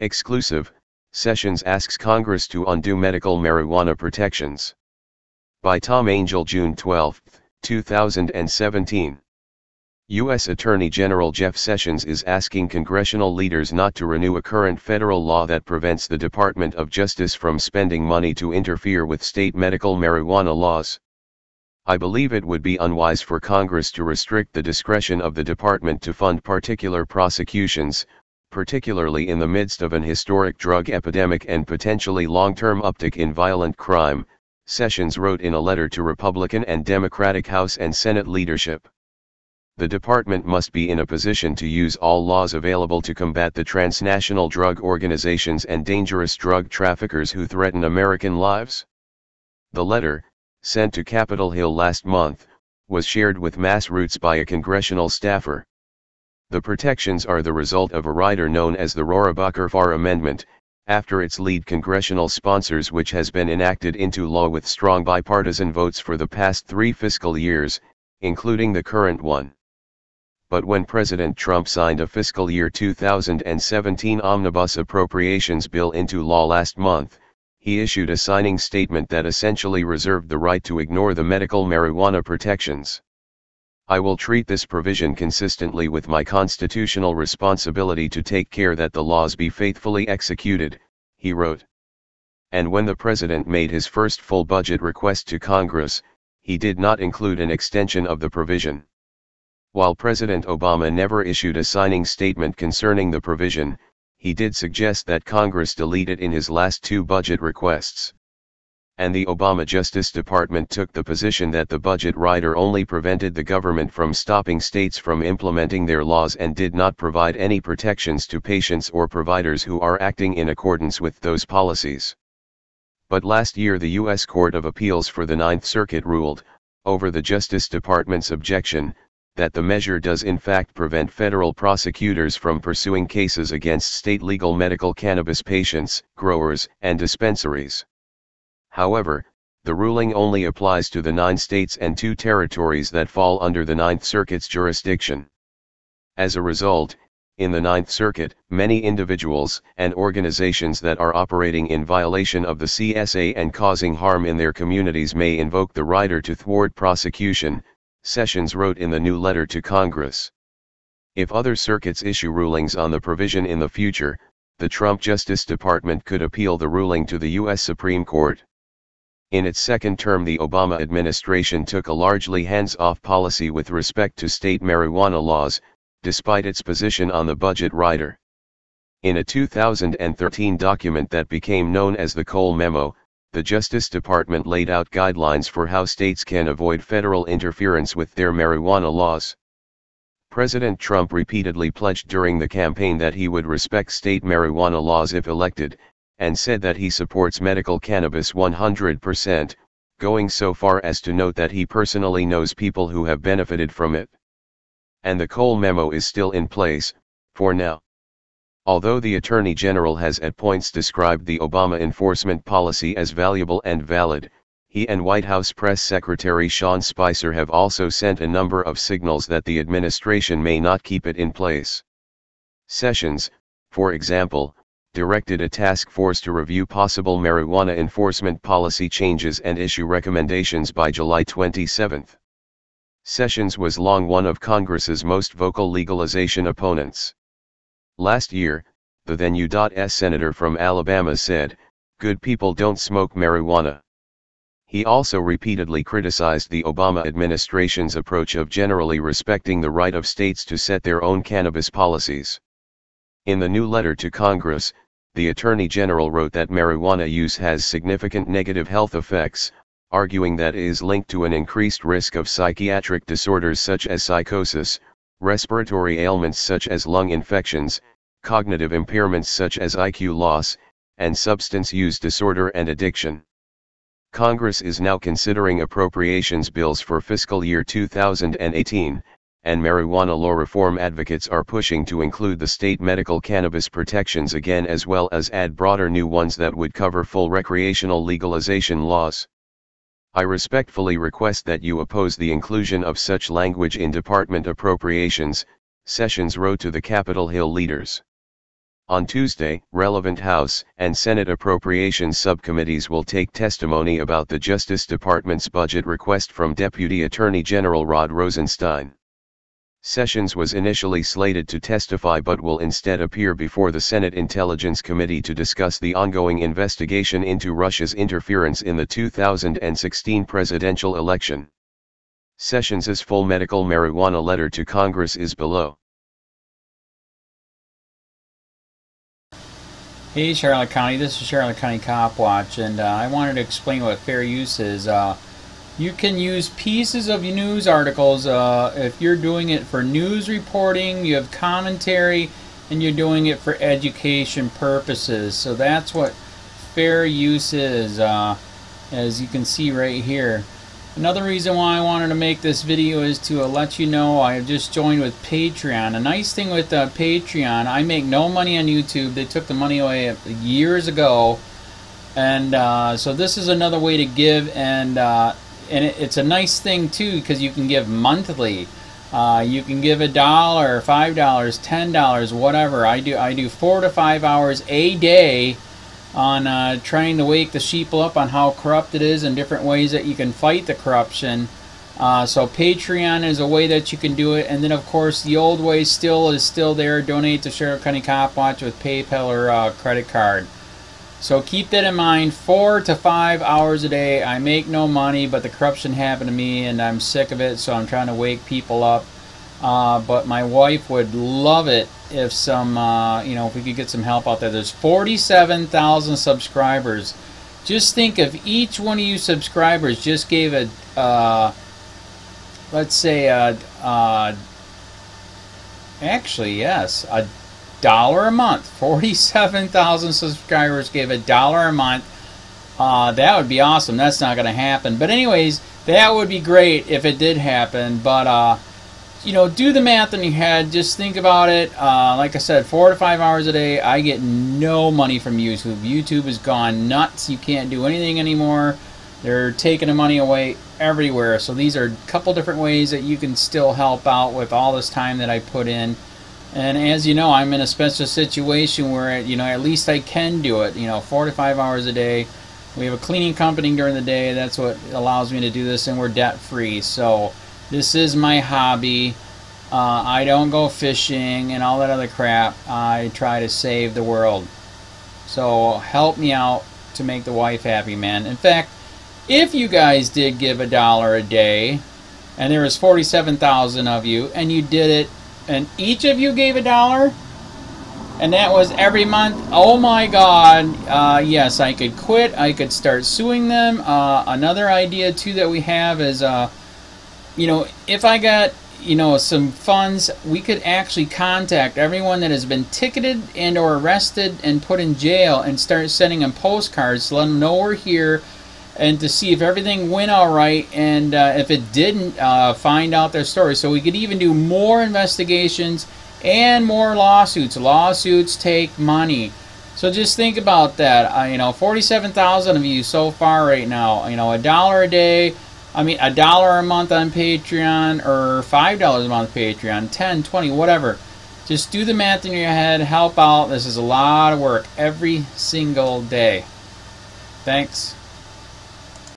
Exclusive, Sessions asks Congress to undo medical marijuana protections. By Tom Angel, June 12, 2017. U.S. Attorney General Jeff Sessions is asking congressional leaders not to renew a current federal law that prevents the Department of Justice from spending money to interfere with state medical marijuana laws. I believe it would be unwise for Congress to restrict the discretion of the department to fund particular prosecutions, particularly in the midst of an historic drug epidemic and potentially long-term uptick in violent crime, Sessions wrote in a letter to Republican and Democratic House and Senate leadership. The department must be in a position to use all laws available to combat the transnational drug organizations and dangerous drug traffickers who threaten American lives. The letter, sent to Capitol Hill last month, was shared with mass roots by a congressional staffer. The protections are the result of a rider known as the Rohrabacher-Farr Amendment, after its lead congressional sponsors, which has been enacted into law with strong bipartisan votes for the past 3 fiscal years, including the current one. But when President Trump signed a fiscal year 2017 omnibus appropriations bill into law last month, he issued a signing statement that essentially reserved the right to ignore the medical marijuana protections. I will treat this provision consistently with my constitutional responsibility to take care that the laws be faithfully executed, he wrote. And when the president made his first full budget request to Congress, he did not include an extension of the provision. While President Obama never issued a signing statement concerning the provision, he did suggest that Congress delete it in his last 2 budget requests. And the Obama Justice Department took the position that the budget rider only prevented the government from stopping states from implementing their laws and did not provide any protections to patients or providers who are acting in accordance with those policies. But last year the U.S. Court of Appeals for the Ninth Circuit ruled, over the Justice Department's objection, that the measure does in fact prevent federal prosecutors from pursuing cases against state legal medical cannabis patients, growers, and dispensaries. However, the ruling only applies to the 9 states and 2 territories that fall under the Ninth Circuit's jurisdiction. As a result, in the Ninth Circuit, many individuals and organizations that are operating in violation of the CSA and causing harm in their communities may invoke the rider to thwart prosecution, Sessions wrote in the new letter to Congress. If other circuits issue rulings on the provision in the future, the Trump Justice Department could appeal the ruling to the U.S. Supreme Court. In its second term, the Obama administration took a largely hands-off policy with respect to state marijuana laws, despite its position on the budget rider. In a 2013 document that became known as the Cole Memo, the Justice Department laid out guidelines for how states can avoid federal interference with their marijuana laws. President Trump repeatedly pledged during the campaign that he would respect state marijuana laws if elected, and said that he supports medical cannabis 100%, going so far as to note that he personally knows people who have benefited from it. And the Cole Memo is still in place, for now. Although the Attorney General has at points described the Obama enforcement policy as valuable and valid, he and White House Press Secretary Sean Spicer have also sent a number of signals that the administration may not keep it in place. Sessions, for example, directed a task force to review possible marijuana enforcement policy changes and issue recommendations by July 27. Sessions was long one of Congress's most vocal legalization opponents. Last year, the then U.S. Senator from Alabama said, "Good people don't smoke marijuana." He also repeatedly criticized the Obama administration's approach of generally respecting the right of states to set their own cannabis policies. In the new letter to Congress, the Attorney General wrote that marijuana use has significant negative health effects, arguing that it is linked to an increased risk of psychiatric disorders such as psychosis, respiratory ailments such as lung infections, cognitive impairments such as IQ loss, and substance use disorder and addiction. Congress is now considering appropriations bills for fiscal year 2018, and marijuana law reform advocates are pushing to include the state medical cannabis protections again, as well as add broader new ones that would cover full recreational legalization laws. I respectfully request that you oppose the inclusion of such language in department appropriations, Sessions wrote to the Capitol Hill leaders. On Tuesday, relevant House and Senate Appropriations Subcommittees will take testimony about the Justice Department's budget request from Deputy Attorney General Rod Rosenstein. Sessions was initially slated to testify but will instead appear before the Senate Intelligence Committee to discuss the ongoing investigation into Russia's interference in the 2016 presidential election. Sessions' full medical marijuana letter to Congress is below. Hey Charlotte County, this is Charlotte County COPWATCH, and I wanted to explain what fair use is. You can use pieces of news articles if you're doing it for news reporting, you have commentary, and you're doing it for education purposes. So that's what fair use is, as you can see right here. Another reason why I wanted to make this video is to let you know I have just joined with Patreon. A nice thing with Patreon, I make no money on YouTube. They took the money away years ago, and so this is another way to give, and it's a nice thing too because you can give monthly. You can give $1, $5, $10, whatever. I do 4 to 5 hours a day on trying to wake the sheeple up on how corrupt it is and different ways that you can fight the corruption. So Patreon is a way that you can do it, and then of course the old way is still there. Donate to Charlotte County COPWATCH with PayPal or credit card. So keep that in mind. 4 to 5 hours a day. I make no money, but the corruption happened to me and I'm sick of it, so I'm trying to wake people up. But my wife would love it if if we could get some help out there. There's 47,000 subscribers. Just think if each one of you subscribers just gave let's say actually yes, $1 a month. 47,000 subscribers gave $1 a month. That would be awesome. That's not going to happen. But anyways, that would be great if it did happen. But do the math in your head. Just think about it. Like I said, 4 to 5 hours a day. I get no money from YouTube. YouTube has gone nuts. You can't do anything anymore. They're taking the money away everywhere. So these are a couple different ways that you can still help out with all this time that I put in. And as you know, I'm in a special situation where, at least I can do it, 4 to 5 hours a day. We have a cleaning company during the day. That's what allows me to do this, and we're debt-free. So this is my hobby. I don't go fishing and all that other crap. I try to save the world. So help me out to make the wife happy, man. In fact, if you guys did give $1 a day, and there was 47,000 of you, and you did it, and each of you gave $1, and that was every month, oh my God, yes, I could quit. I could start suing them. Another idea too that we have is, if I got, some funds, we could actually contact everyone that has been ticketed and or arrested and put in jail and start sending them postcards to let them know we're here, and to see if everything went all right, and if it didn't, find out their story. So we could even do more investigations and more lawsuits. Lawsuits take money. So just think about that. 47,000 of you so far right now. $1 a day. $1 a month on Patreon, or $5 a month Patreon, 10, 20, whatever. Just do the math in your head. Help out. This is a lot of work every single day. Thanks.